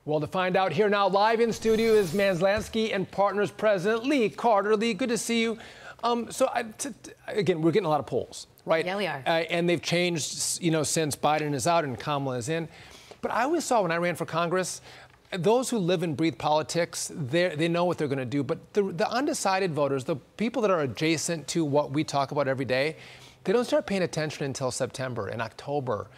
Well, to find out here now, live in studio is Manslansky and Partners President Lee Carter. Lee, good to see you. Again, we're getting a lot of polls, right? Yeah, we are. And they've changed, since Biden is out and Kamala is in. But I always saw when I ran for Congress, those who live and breathe politics, they know what they're going to do. But the undecided voters, the people that are adjacent to what we talk about every day, they don't start paying attention until September and October.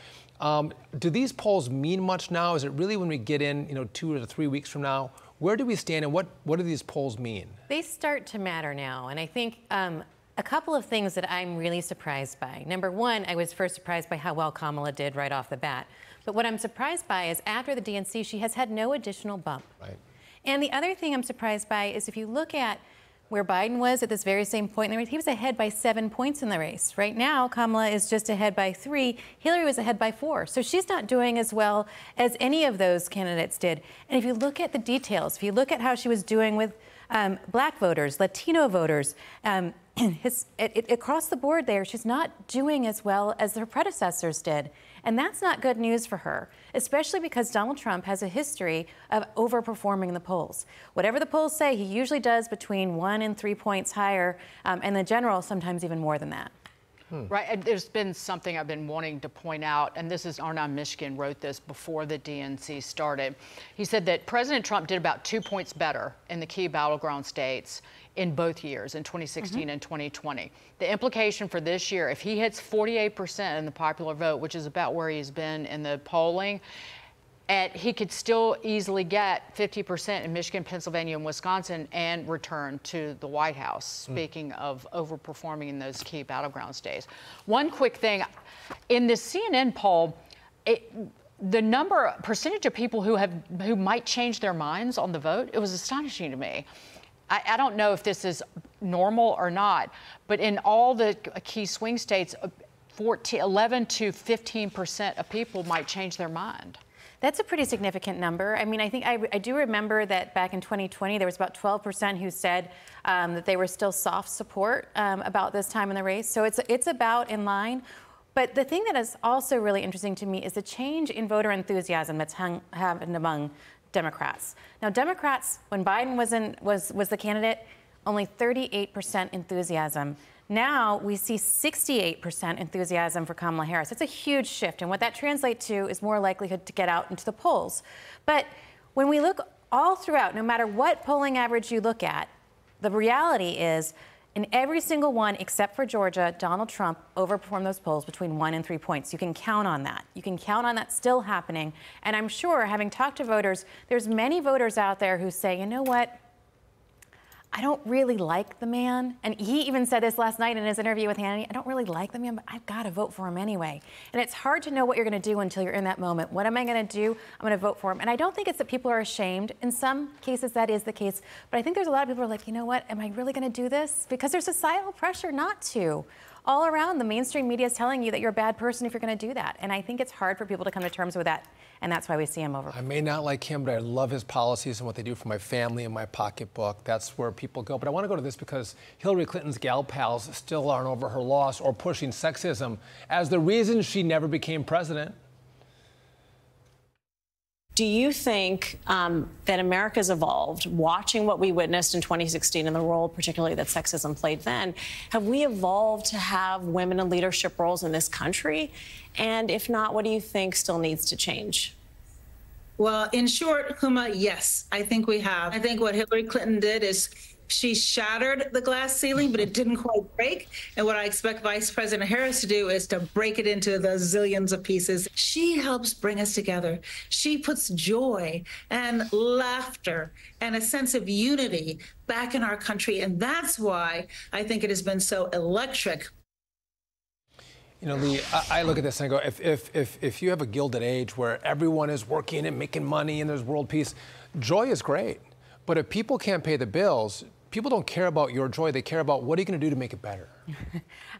Do these polls mean much now? Is it really when we get in, 2 to 3 weeks from now? Where do we stand, and what do these polls mean? They start to matter now, and I think a couple of things that I'm really surprised by. Number one, I was first surprised by how well Kamala did right off the bat. But what I'm surprised by is after the DNC, she has had no additional bump. Right. And the other thing I'm surprised by is if you look at where Biden was at this very same point in the race, he was ahead by 7 points in the race. Right now, Kamala is just ahead by 3. Hillary was ahead by 4. So she's not doing as well as any of those candidates did. And if you look at the details, if you look at how she was doing with black voters, Latino voters, across the board there, she's not doing as well as her predecessors did. And that's not good news for her, especially because Donald Trump has a history of overperforming the polls. Whatever the polls say, he usually does between 1 and 3 points higher, and the general sometimes even more than that. Right. And there's been something I've been wanting to point out, and this is Arnon Mishkin wrote this before the DNC started. He said that President Trump did about 2 points better in the key battleground states in both years, in 2016 and 2020. The implication for this year, if he hits 48% in the popular vote, which is about where he's been in the polling, he could still easily get 50% in Michigan, Pennsylvania, and Wisconsin and return to the White House, speaking of overperforming in those key battleground states. One quick thing, in the CNN poll, the percentage of people who might change their minds on the vote, it was astonishing to me. I don't know if this is normal or not, but in all the key swing states, 11 to 15% of people might change their mind. That's a pretty significant number. I mean, I think I do remember that back in 2020, there was about 12% who said that they were still soft support about this time in the race. So it's about in line. But the thing that is also really interesting to me is the change in voter enthusiasm that's happened among Democrats. Now, Democrats, when Biden was the candidate, only 38% enthusiasm. Now we see 68% enthusiasm for Kamala Harris. It's a huge shift, and what that translates to is more likelihood to get out into the polls. But when we look all throughout, no matter what polling average you look at, the reality is in every single one except for Georgia, Donald Trump overperformed those polls between 1 and 3 points. You can count on that. You can count on that still happening. And I'm sure, having talked to voters, there's many voters out there who say, you know what? I don't really like the man. And he even said this last night in his interview with Hannity. I don't really like the man, but I've got to vote for him anyway. And it's hard to know what you're going to do until you're in that moment. What am I going to do? I'm going to vote for him. And I don't think it's that people are ashamed. In some cases, that is the case. But I think there's a lot of people who are like, you know what? Am I really going to do this? Because there's societal pressure not to. All around, the mainstream media is telling you that you're a bad person if you're going to do that. And I think it's hard for people to come to terms with that. And that's why we see him over. I may not like him, but I love his policies and what they do for my family and my pocketbook. That's where people go. But I want to go to this because Hillary Clinton's gal pals still aren't over her loss or pushing sexism as the reason she never became president. Do you think that America's evolved, watching what we witnessed in 2016 and the role particularly that sexism played then? Have we evolved to have women in leadership roles in this country? And if not, what do you think still needs to change? Well, in short, Huma, yes, I think we have. I think what Hillary Clinton did is she shattered the glass ceiling, but it didn't quite break. And what I expect Vice President Harris to do is to break it into the zillions of pieces. She helps bring us together. She puts joy and laughter and a sense of unity back in our country. And that's why I think it has been so electric. You know, Lee, I look at this and I go, if you have a gilded age where everyone is working and making money and there's world peace, joy is great. But if people can't pay the bills, people don't care about your joy. They care about what are you going to do to make it better.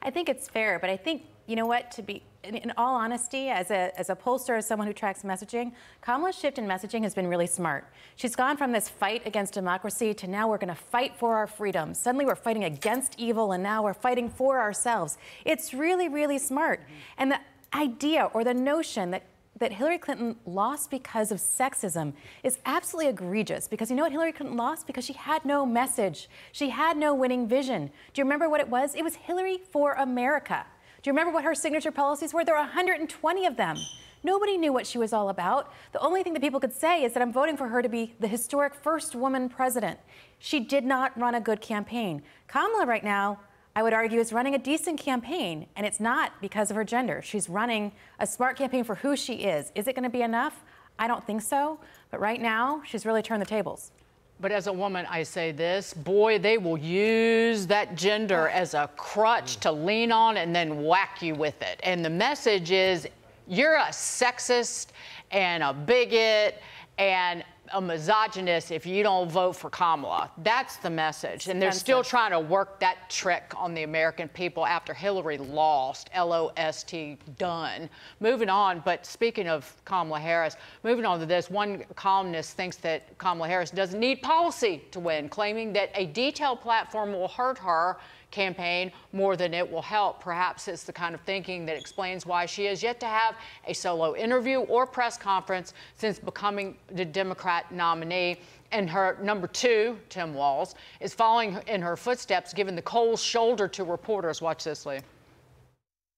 I think it's fair, but I think, you know what, to be, in all honesty, as a pollster, as someone who tracks messaging, Kamala's shift in messaging has been really smart. She's gone from this fight against democracy to now we're going to fight for our freedoms. Suddenly we're fighting against evil, and now we're fighting for ourselves. It's really, really smart. And the idea or the notion that that Hillary Clinton lost because of sexism is absolutely egregious, because you know what Hillary Clinton lost? Because she had no message. She had no winning vision. Do you remember what it was? It was Hillary for America. Do you remember what her signature policies were? There were 120 of them. Nobody knew what she was all about. The only thing that people could say is that I'm voting for her to be the historic first woman president. She did not run a good campaign. Kamala right now, I would argue, is running a decent campaign, and it's not because of her gender. She's running a smart campaign for who she is. Is it going to be enough? I don't think so. But right now, she's really turned the tables. But as a woman, I say this, boy, they will use that gender as a crutch to lean on and then whack you with it. And the message is, you're a sexist and a bigot and a misogynist if you don't vote for Kamala. That's the message. And they're still trying to work that trick on the American people after Hillary lost, L-O-S-T, done. Moving on, but speaking of Kamala Harris, moving on to this, one columnist thinks that Kamala Harris doesn't need policy to win, claiming that a detailed platform will hurt her campaign more than it will help. Perhaps it's the kind of thinking that explains why she has yet to have a solo interview or press conference since becoming the Democrat nominee. And her number two, Tim Walz, is following in her footsteps, giving the cold shoulder to reporters. Watch this, Lee.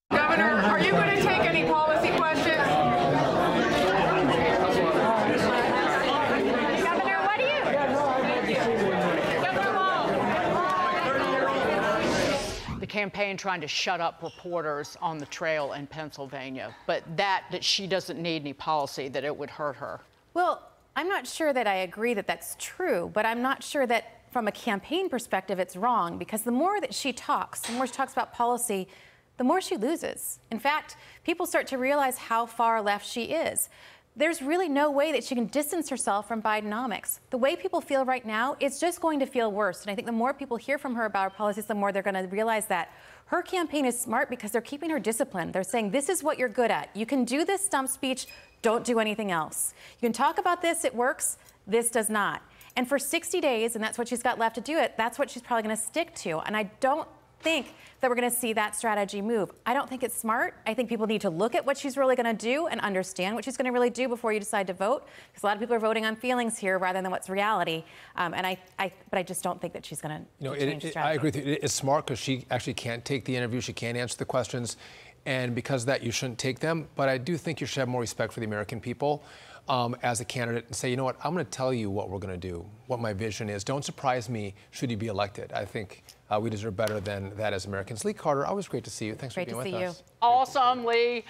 Governor, are you going to take any policy questions? Campaign trying to shut up reporters on the trail in Pennsylvania, but that she doesn't need any policy, that it would hurt her. Well, I'm not sure that I agree that that's true, but I'm not sure that from a campaign perspective it's wrong, because the more that she talks, the more she talks about policy, the more she loses. In fact, people start to realize how far left she is. There's really no way that she can distance herself from Bidenomics. The way people feel right now, it's just going to feel worse. And I think the more people hear from her about her policies, the more they're going to realize that her campaign is smart because they're keeping her disciplined. They're saying, this is what you're good at. You can do this stump speech, don't do anything else. You can talk about this, it works, this does not. And for 60 days, and that's what she's got left to do it, that's what she's probably going to stick to. And I don't think that we're going to see that strategy move. I don't think it's smart. I think people need to look at what she's really going to do and understand what she's going to really do before you decide to vote, because a lot of people are voting on feelings here rather than what's reality. But I just don't think that she's going to change strategy. I agree with you. It's smart because she actually can't take the interview. She can't answer the questions. And because of that, you shouldn't take them. But I do think you should have more respect for the American people as a candidate and say, you know what, I'm going to tell you what we're going to do, what my vision is. Don't surprise me should you be elected. I think we deserve better than that as Americans. Lee Carter, always great to see you. Thanks for being with us. Awesome, Lee.